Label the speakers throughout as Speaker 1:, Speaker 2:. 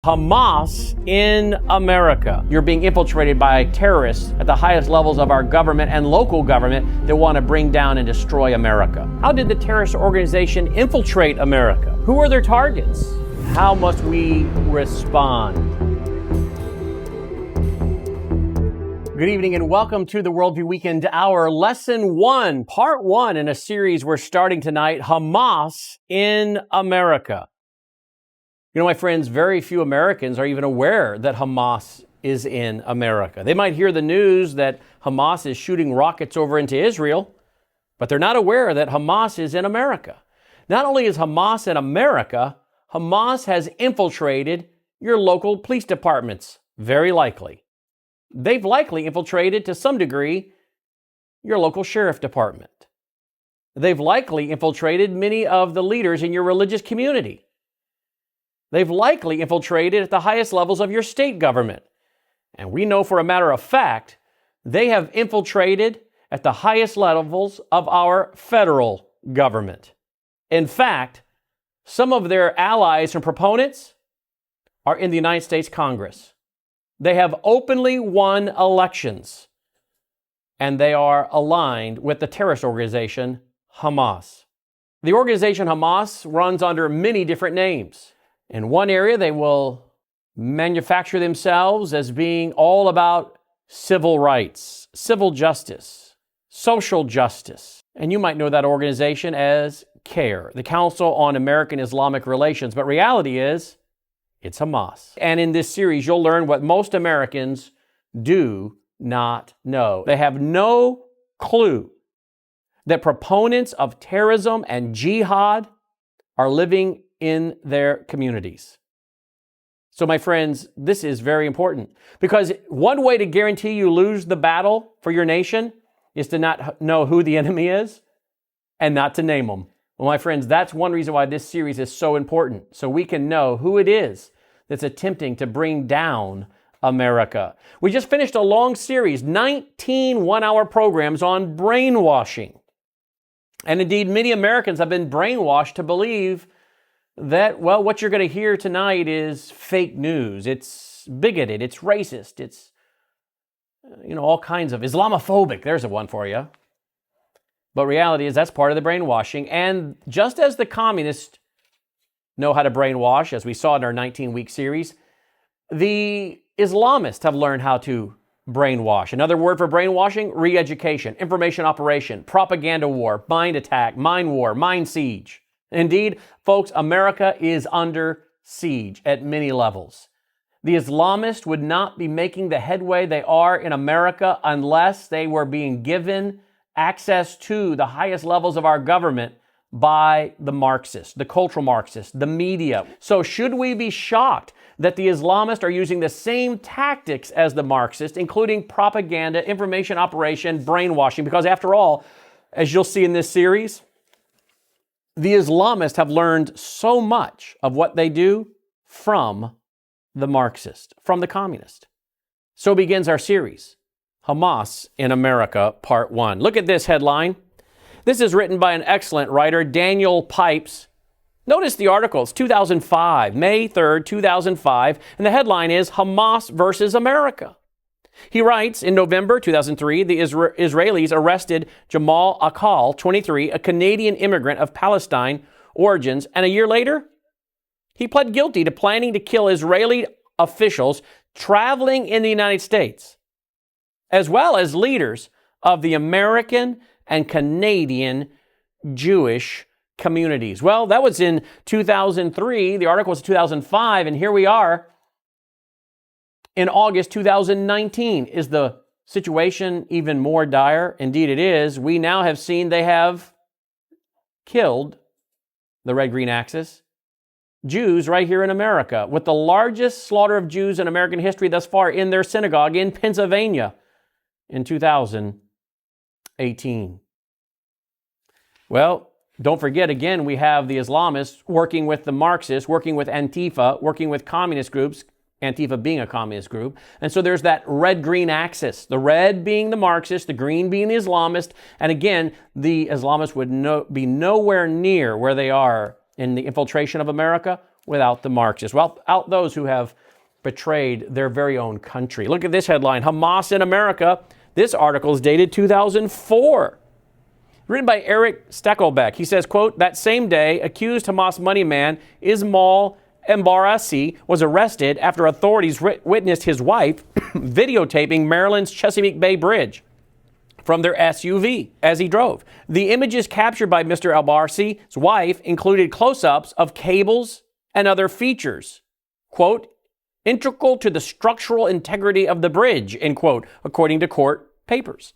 Speaker 1: Hamas in America. You're being infiltrated by terrorists at the highest levels of our government and local government that want to bring down and destroy America. How did the terrorist organization infiltrate America? Who are their targets? How must we respond? Good evening and welcome to the Worldview Weekend Hour, Lesson 1, Part 1 in a series we're starting tonight, Hamas in America. You know, my friends, very few Americans are even aware that Hamas is in America. They might hear the news that Hamas is shooting rockets over into Israel, but they're not aware that Hamas is in America. Not only is Hamas in America, Hamas has infiltrated your local police departments, very likely. They've likely infiltrated, to some degree, your local sheriff department. They've likely infiltrated many of the leaders in your religious community. They've likely infiltrated at the highest levels of your state government. And we know for a matter of fact, they have infiltrated at the highest levels of our federal government. In fact, some of their allies and proponents are in the United States Congress. They have openly won elections, and they are aligned with the terrorist organization Hamas. The organization Hamas runs under many different names. In one area, they will manufacture themselves as being all about civil rights, civil justice, social justice. And you might know that organization as CAIR, the Council on American Islamic Relations. But reality is, it's Hamas. And in this series, you'll learn what most Americans do not know. They have no clue that proponents of terrorism and jihad are living in their communities. So my friends, this is very important because one way to guarantee you lose the battle for your nation is to not know who the enemy is and not to name them. Well, my friends, that's one reason why this series is so important, so we can know who it is that's attempting to bring down America. We just finished a long series, 19 one-hour programs on brainwashing. And indeed, many Americans have been brainwashed to believe that, well, what you're going to hear tonight is fake news. It's bigoted. It's racist. It's, all kinds of Islamophobic. There's a one for you. But reality is that's part of the brainwashing. And just as the communists know how to brainwash, as we saw in our 19-week series, the Islamists have learned how to brainwash. Another word for brainwashing, re-education, information operation, propaganda war, mind attack, mind war, mind siege. Indeed, folks, America is under siege at many levels. The Islamists would not be making the headway they are in America unless they were being given access to the highest levels of our government by the Marxists, the cultural Marxists, the media. So should we be shocked that the Islamists are using the same tactics as the Marxists, including propaganda, information operation, brainwashing? Because after all, as you'll see in this series, the Islamists have learned so much of what they do from the Marxist, from the communist. So begins our series, Hamas in America, Part 1. Look at this headline. This is written by an excellent writer, Daniel Pipes. Notice the article. It's 2005, May 3rd, 2005, and the headline is Hamas versus America. He writes, in November 2003, the Israelis arrested Jamal Akal, 23, a Canadian immigrant of Palestine origins, and a year later, he pled guilty to planning to kill Israeli officials traveling in the United States, as well as leaders of the American and Canadian Jewish communities. Well, that was in 2003. The article was 2005, and here we are. In August 2019, is the situation even more dire? Indeed it is. We now have seen they have killed, the red-green axis, Jews right here in America, with the largest slaughter of Jews in American history thus far in their synagogue in Pennsylvania in 2018. Well, don't forget, again, we have the Islamists working with the Marxists, working with Antifa, working with communist groups, Antifa being a communist group. And so there's that red-green axis, the red being the Marxist, the green being the Islamist. And again, the Islamists would be nowhere near where they are in the infiltration of America without the Marxists, without those who have betrayed their very own country. Look at this headline, Hamas in America. This article is dated 2004. Written by Eric Steckelbeck. He says, quote, that same day, accused Hamas money man Ismail Embarassi was arrested after authorities witnessed his wife videotaping Maryland's Chesapeake Bay Bridge from their SUV as he drove. The images captured by Mr. Embarrassi's wife included close-ups of cables and other features, quote, integral to the structural integrity of the bridge, end quote, according to court papers.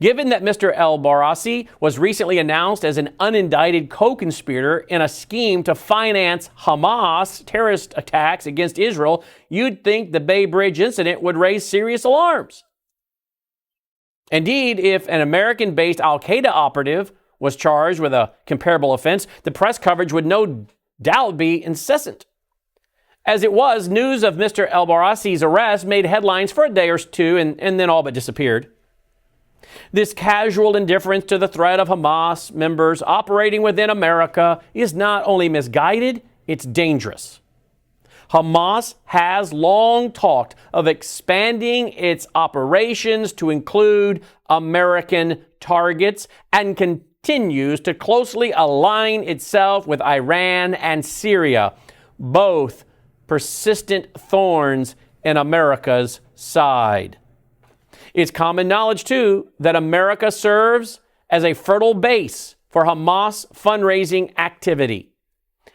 Speaker 1: Given that Mr. El-Barassi was recently announced as an unindicted co-conspirator in a scheme to finance Hamas terrorist attacks against Israel, you'd think the Bay Bridge incident would raise serious alarms. Indeed, if an American-based al-Qaeda operative was charged with a comparable offense, the press coverage would no doubt be incessant. As it was, news of Mr. El-Barassi's arrest made headlines for a day or two and then all but disappeared. This casual indifference to the threat of Hamas members operating within America is not only misguided, it's dangerous. Hamas has long talked of expanding its operations to include American targets and continues to closely align itself with Iran and Syria, both persistent thorns in America's side. It's common knowledge, too, that America serves as a fertile base for Hamas fundraising activity.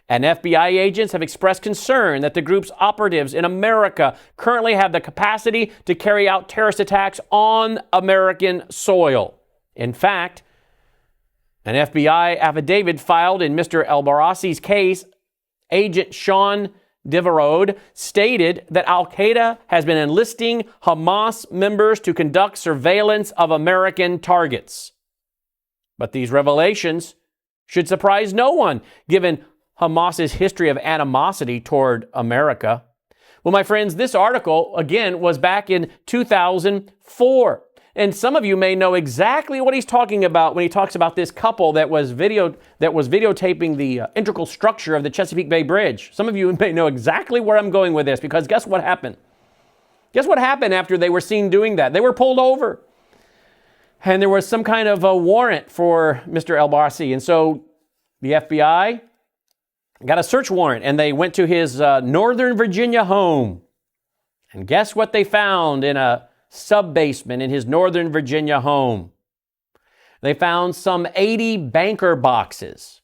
Speaker 1: And FBI agents have expressed concern that the group's operatives in America currently have the capacity to carry out terrorist attacks on American soil. In fact, an FBI affidavit filed in Mr. El-Barassi's case, Agent Sean Deverode stated that al-Qaeda has been enlisting Hamas members to conduct surveillance of American targets. But these revelations should surprise no one, given Hamas's history of animosity toward America. Well, my friends, this article, again, was back in 2004. And some of you may know exactly what he's talking about when he talks about this couple that was videotaping the integral structure of the Chesapeake Bay Bridge. Some of you may know exactly where I'm going with this, because guess what happened? Guess what happened after they were seen doing that? They were pulled over. And there was some kind of a warrant for Mr. El-Barassi. And so the FBI got a search warrant, and they went to his Northern Virginia home. And guess what they found in a sub-basement in his Northern Virginia home? They found some 80 banker boxes.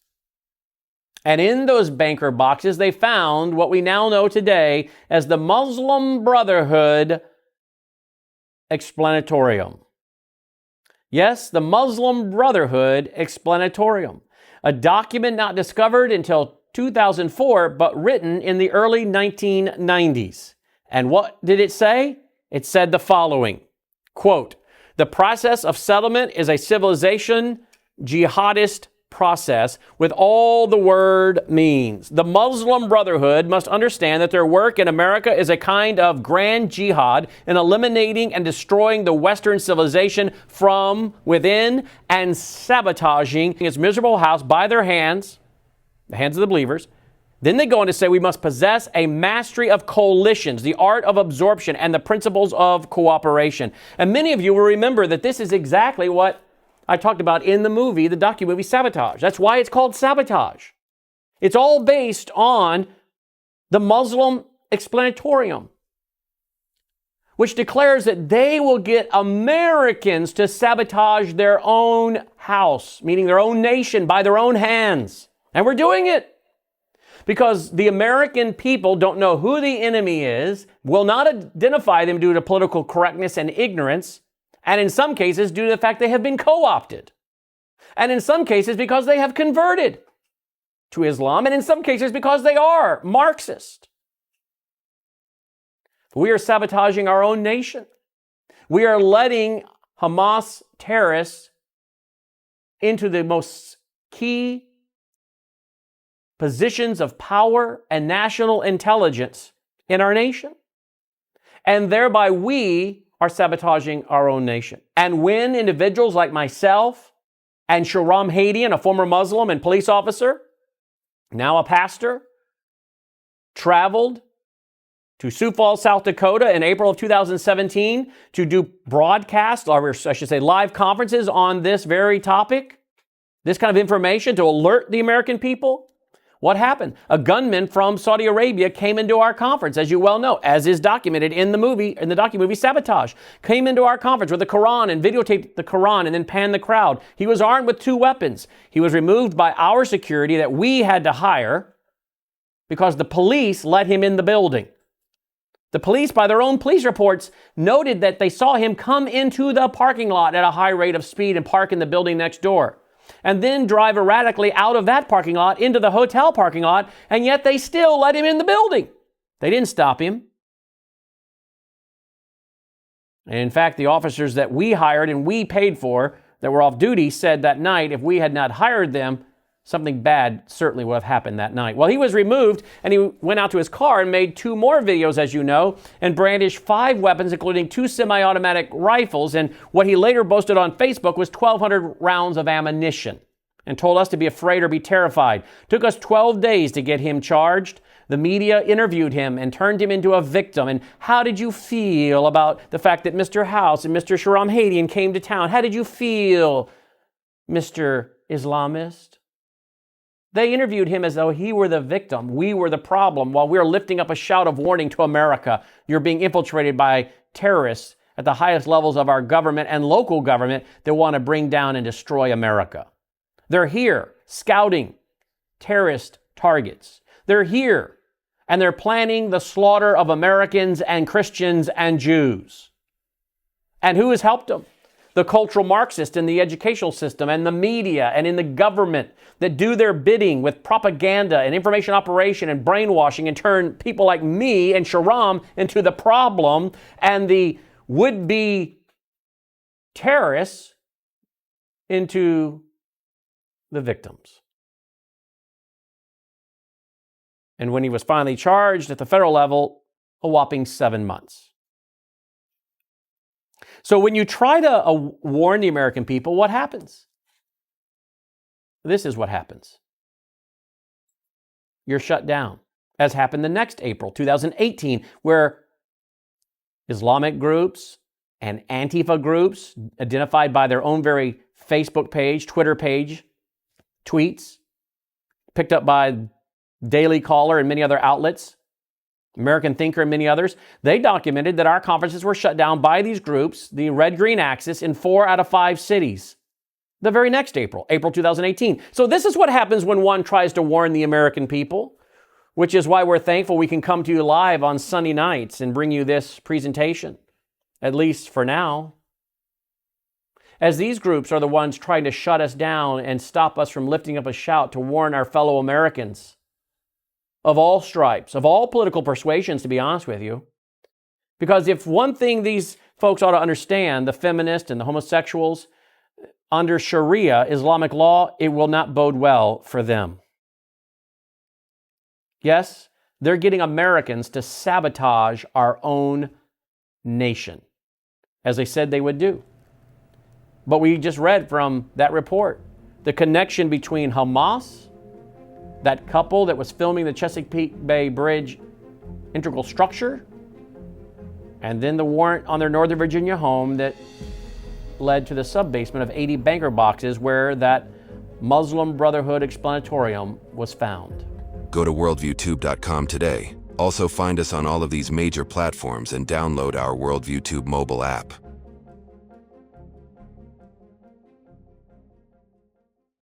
Speaker 1: And in those banker boxes, they found what we now know today as the Muslim Brotherhood Explanatorium. Yes, the Muslim Brotherhood Explanatorium, a document not discovered until 2004, but written in the early 1990s. And what did it say? It said the following, quote, the process of settlement is a civilization jihadist process with all the word means. The Muslim Brotherhood must understand that their work in America is a kind of grand jihad in eliminating and destroying the Western civilization from within and sabotaging its miserable house by their hands, the hands of the believers. Then they go on to say we must possess a mastery of coalitions, the art of absorption, and the principles of cooperation. And many of you will remember that this is exactly what I talked about in the docu-movie Sabotage. That's why it's called Sabotage. It's all based on the Muslim Explanatorium, which declares that they will get Americans to sabotage their own house, meaning their own nation, by their own hands. And we're doing it. Because the American people don't know who the enemy is, will not identify them due to political correctness and ignorance, and in some cases due to the fact they have been co-opted, and in some cases because they have converted to Islam, and in some cases because they are Marxist. We are sabotaging our own nation. We are letting Hamas terrorists into the most key positions of power and national intelligence in our nation. And thereby we are sabotaging our own nation. And when individuals like myself and Shahram Hadian, a former Muslim and police officer, now a pastor, traveled to Sioux Falls, South Dakota in April of 2017 to do broadcasts, or I should say live conferences on this very topic, this kind of information to alert the American people. What happened? A gunman from Saudi Arabia came into our conference, as you well know, as is documented in the documovie Sabotage. Came into our conference with the Quran and videotaped the Quran and then panned the crowd. He was armed with 2 weapons. He was removed by our security that we had to hire because the police let him in the building. The police, by their own police reports, noted that they saw him come into the parking lot at a high rate of speed and park in the building next door, and then drive erratically out of that parking lot into the hotel parking lot, and yet they still let him in the building. They didn't stop him. And in fact, the officers that we hired and we paid for that were off duty said that night if we had not hired them, something bad certainly would have happened that night. Well, he was removed and he went out to his car and made 2 more videos, as you know, and brandished 5 weapons, including 2 semi-automatic rifles. And what he later boasted on Facebook was 1,200 rounds of ammunition, and told us to be afraid or be terrified. Took us 12 days to get him charged. The media interviewed him and turned him into a victim. And how did you feel about the fact that Mr. House and Mr. Shahram Hadian came to town? How did you feel, Mr. Islamist? They interviewed him as though he were the victim, we were the problem, while we were lifting up a shout of warning to America. You're being infiltrated by terrorists at the highest levels of our government and local government that want to bring down and destroy America. They're here scouting terrorist targets. They're here and they're planning the slaughter of Americans and Christians and Jews. And who has helped them? The cultural Marxists in the educational system and the media and in the government that do their bidding with propaganda and information operation and brainwashing and turn people like me and Shahram into the problem, and the would-be terrorists into the victims. And when he was finally charged at the federal level, a whopping 7 months. So when you try to warn the American people, what happens? This is what happens. You're shut down, as happened the next April, 2018, where Islamic groups and Antifa groups, identified by their own very Facebook page, Twitter page, tweets, picked up by Daily Caller and many other outlets, American Thinker and many others, they documented that our conferences were shut down by these groups, the red-green axis, in 4 out of 5 cities. The very next April, April 2018. So this is what happens when one tries to warn the American people, which is why we're thankful we can come to you live on Sunday nights and bring you this presentation, at least for now. As these groups are the ones trying to shut us down and stop us from lifting up a shout to warn our fellow Americans of all stripes, of all political persuasions, to be honest with you. Because if one thing these folks ought to understand, the feminists and the homosexuals, under Sharia, Islamic law, it will not bode well for them. Yes, they're getting Americans to sabotage our own nation, as they said they would do. But we just read from that report the connection between Hamas, that couple that was filming the Chesapeake Bay Bridge integral structure, and then the warrant on their Northern Virginia home that led to the sub-basement of 80 banker boxes where that Muslim Brotherhood explanatorium was found.
Speaker 2: Go to worldviewtube.com today. Also find us on all of these major platforms and download our WorldviewTube mobile app.